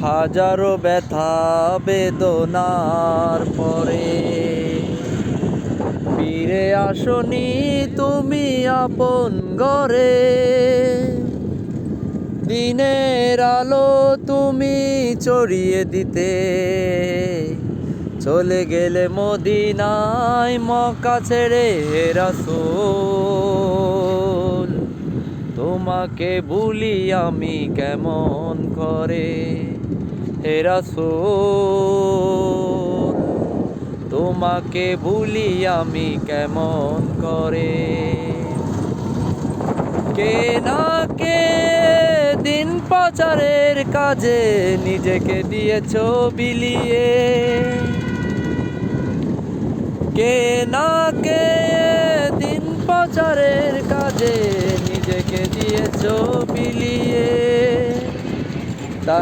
হাজারো ব্যথা বেদনার পরে ফিরে আসনি তুমি আপন ঘরে। দিনের আলো তুমি ছড়িয়ে দিতে চলে গেলে মদিনায় মক্কা ছেড়ে হে রাসূল। তোমাকে ভুলি আমি কেমন করে হে রাসূল, তোমাকে ভুলি আমি কেমন করে। কে না কে দিন পাচারের কাজে নিজেকে দিয়েছো বিলিয়ে। কে না কে দিন পাচারের কাজে নিজেকে দিয়েছো বিলিয়ে।